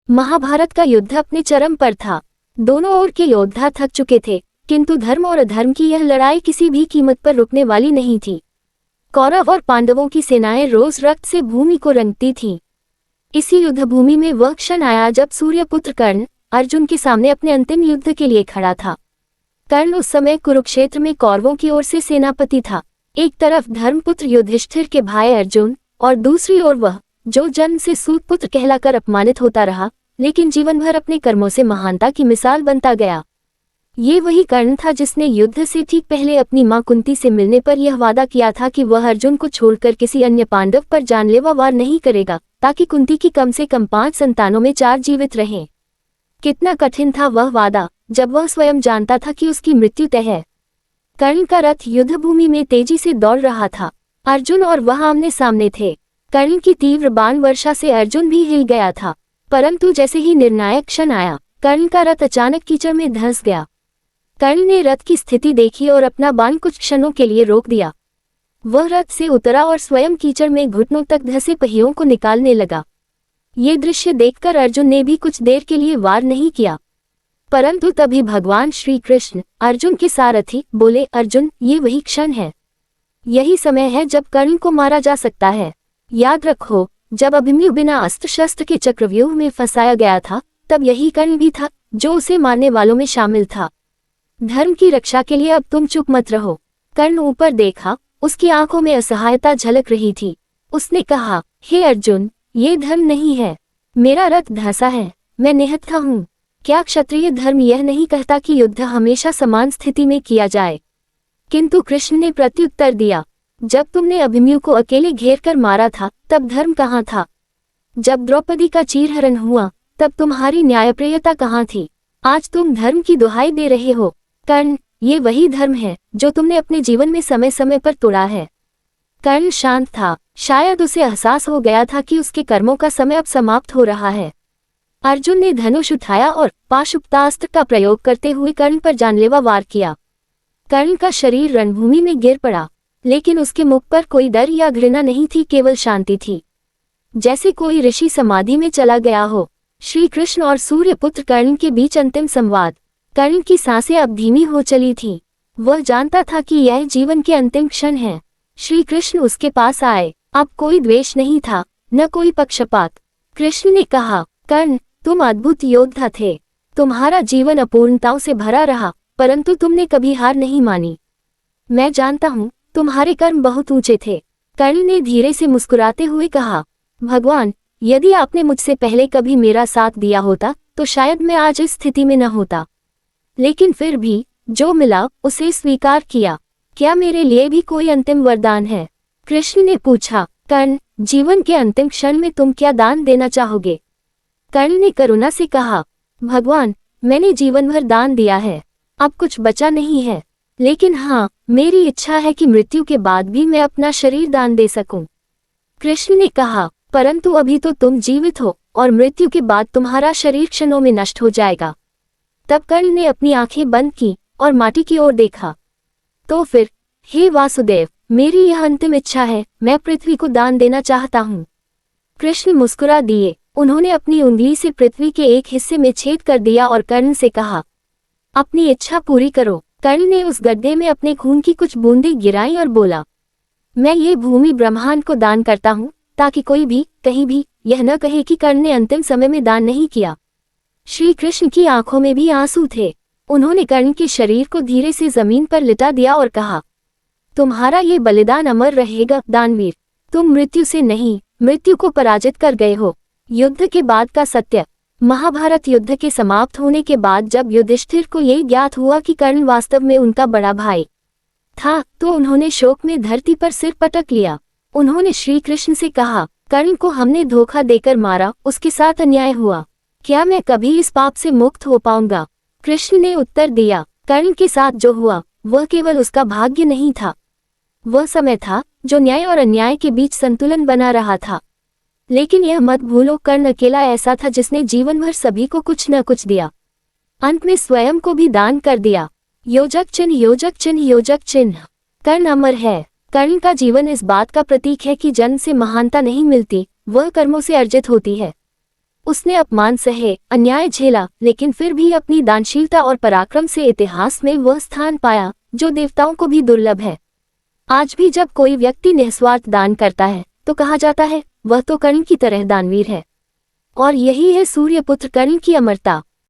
महाभारत का युद्ध अपने चरम पर था। दोनों ओर के योद्धा थक चुके थे, किंतु धर्म और अधर्म की यह लड़ाई किसी भी कीमत पर रुकने वाली नहीं थी। कौरव और पांडवों की सेनाएं रोज रक्त से भूमि को रंगती थीं। इसी युद्ध भूमि में वह क्षण आया जब सूर्यपुत्र कर्ण अर्जुन के सामने अपने अंतिम युद्ध के लिए खड़ा था। कर्ण उस समय कुरुक्षेत्र में कौरवों की ओर से सेनापति था। एक तरफ धर्मपुत्र युधिष्ठिर के भाई अर्जुन और दूसरी ओर वह जो जन्म से सूतपुत्र कहलाकर अपमानित होता रहा, लेकिन जीवन भर अपने कर्मों से महानता की मिसाल बनता गया। ये वही कर्ण था जिसने युद्ध से ठीक पहले अपनी मां कुंती से मिलने पर यह वादा किया था कि वह अर्जुन को छोड़कर किसी अन्य पांडव पर जानलेवा वार नहीं करेगा, ताकि कुंती की कम से कम 5 संतानों में 4 जीवित रहें। कितना कठिन था वह वादा, जब वह स्वयं जानता था कि उसकी मृत्यु तय है। कर्ण का रथ युद्धभूमि में तेजी से दौड़ रहा था। अर्जुन और वह आमने सामने थे। कर्ण की तीव्र बाण वर्षा से अर्जुन भी हिल गया था, परंतु जैसे ही निर्णायक क्षण आया, कर्ण का रथ अचानक कीचड़ में धंस गया। कर्ण ने रथ की स्थिति देखी और अपना बाण कुछ क्षणों के लिए रोक दिया। वह रथ से उतरा और स्वयं कीचड़ में घुटनों तक धंसे पहियों को निकालने लगा। ये दृश्य देखकर अर्जुन ने भी कुछ देर के लिए वार नहीं किया, परंतु तभी भगवान श्री कृष्ण अर्जुन के सारथी बोले, अर्जुन, ये वही क्षण है, यही समय है जब कर्ण को मारा जा सकता है। याद रखो, जब अभिमन्यु बिना अस्त्र शस्त्र के चक्रव्यूह में फंसाया गया था, तब यही कर्ण भी था जो उसे मारने वालों में शामिल था। धर्म की रक्षा के लिए अब तुम चुप मत रहो। कर्ण ऊपर देखा, उसकी आंखों में असहायता झलक रही थी। उसने कहा, हे अर्जुन, ये धर्म नहीं है, मेरा रथ धंसा है, मैं निहत्था हूँ। क्या क्षत्रिय धर्म यह नहीं कहता कि युद्ध हमेशा समान स्थिति में किया जाए? किंतु कृष्ण ने प्रत्युत्तर दिया, जब तुमने अभिमन्यु को अकेले घेर कर मारा था, तब धर्म कहाँ था? जब द्रौपदी का चीरहरण हुआ, तब तुम्हारी न्यायप्रियता कहाँ थी? आज तुम धर्म की दुहाई दे रहे हो। कर्ण, ये वही धर्म है जो तुमने अपने जीवन में समय समय पर तोड़ा है। कर्ण शांत था, शायद उसे एहसास हो गया था कि उसके कर्मों का समय अब समाप्त हो रहा है। अर्जुन ने धनुष उठाया और पाशुपतास्त्र का प्रयोग करते हुए कर्ण पर जानलेवा वार किया। कर्ण का शरीर रणभूमि में गिर पड़ा, लेकिन उसके मुख पर कोई डर या घृणा नहीं थी, केवल शांति थी, जैसे कोई ऋषि समाधि में चला गया हो। श्री कृष्ण और सूर्यपुत्र कर्ण के बीच अंतिम संवाद। कर्ण की सांसें अब धीमी हो चली थीं। वह जानता था कि यह जीवन के अंतिम क्षण है। श्री कृष्ण उसके पास आए। अब कोई द्वेष नहीं था, न कोई पक्षपात। कृष्ण ने कहा, कर्ण, तुम अद्भुत योद्धा थे। तुम्हारा जीवन अपूर्णताओं से भरा रहा, परंतु तुमने कभी हार नहीं मानी। मैं जानता हूँ, तुम्हारे कर्म बहुत ऊंचे थे। कर्ण ने धीरे से मुस्कुराते हुए कहा, भगवान, यदि आपने मुझसे पहले कभी मेरा साथ दिया होता तो शायद मैं आज इस स्थिति में न होता, लेकिन फिर भी जो मिला उसे स्वीकार किया। क्या मेरे लिए भी कोई अंतिम वरदान है? कृष्ण ने पूछा। कर्ण, जीवन के अंतिम क्षण में तुम क्या दान देना चाहोगे? कर्ण ने करुणा से कहा, भगवान, मैंने जीवन भर दान दिया है, अब कुछ बचा नहीं है, लेकिन हाँ, मेरी इच्छा है कि मृत्यु के बाद भी मैं अपना शरीर दान दे सकूं। कृष्ण ने कहा, परंतु अभी तो तुम जीवित हो और मृत्यु के बाद तुम्हारा शरीर क्षणों में नष्ट हो जाएगा। तब कर्ण ने अपनी आंखें बंद की और माटी की ओर देखा। तो फिर, हे वासुदेव, मेरी यह अंतिम इच्छा है, मैं पृथ्वी को दान देना चाहता हूँ। कृष्ण मुस्कुरा दिए। उन्होंने अपनी उंगली से पृथ्वी के एक हिस्से में छेद कर दिया और कर्ण से कहा, अपनी इच्छा पूरी करो। कर्ण ने उस गड्ढे में अपने खून की कुछ बूंदें गिराई और बोला, मैं ये भूमि ब्रह्मांड को दान करता हूँ, ताकि कोई भी कहीं भी यह न कहे कि कर्ण ने अंतिम समय में दान नहीं किया। श्री कृष्ण की आंखों में भी आंसू थे। उन्होंने कर्ण के शरीर को धीरे से जमीन पर लिटा दिया और कहा, तुम्हारा ये बलिदान अमर रहेगा दानवीर। तुम मृत्यु से नहीं, मृत्यु को पराजित कर गए हो। युद्ध के बाद का सत्य। महाभारत युद्ध के समाप्त होने के बाद जब युधिष्ठिर को यही ज्ञात हुआ कि कर्ण वास्तव में उनका बड़ा भाई था, तो उन्होंने शोक में धरती पर सिर पटक लिया। उन्होंने श्री कृष्ण से कहा, कर्ण को हमने धोखा देकर मारा, उसके साथ अन्याय हुआ। क्या मैं कभी इस पाप से मुक्त हो पाऊंगा? कृष्ण ने उत्तर दिया, कर्ण के साथ जो हुआ वह केवल उसका भाग्य नहीं था, वह समय था जो न्याय और अन्याय के बीच संतुलन बना रहा था। लेकिन यह मत भूलो, कर्ण अकेला ऐसा था जिसने जीवन भर सभी को कुछ न कुछ दिया, अंत में स्वयं को भी दान कर दिया। योजक चिन्ह, योजक चिन्ह, योजक चिन्ह। कर्ण अमर है। कर्ण का जीवन इस बात का प्रतीक है कि जन्म से महानता नहीं मिलती, वह कर्मों से अर्जित होती है। उसने अपमान सहे, अन्याय झेला, लेकिन फिर भी अपनी दानशीलता और पराक्रम से इतिहास में वह स्थान पाया जो देवताओं को भी दुर्लभ है। आज भी जब कोई व्यक्ति निस्वार्थ दान करता है तो कहा जाता है वह तो कर्ण की तरह दानवीर है। और यही है सूर्यपुत्र कर्ण की अमरता।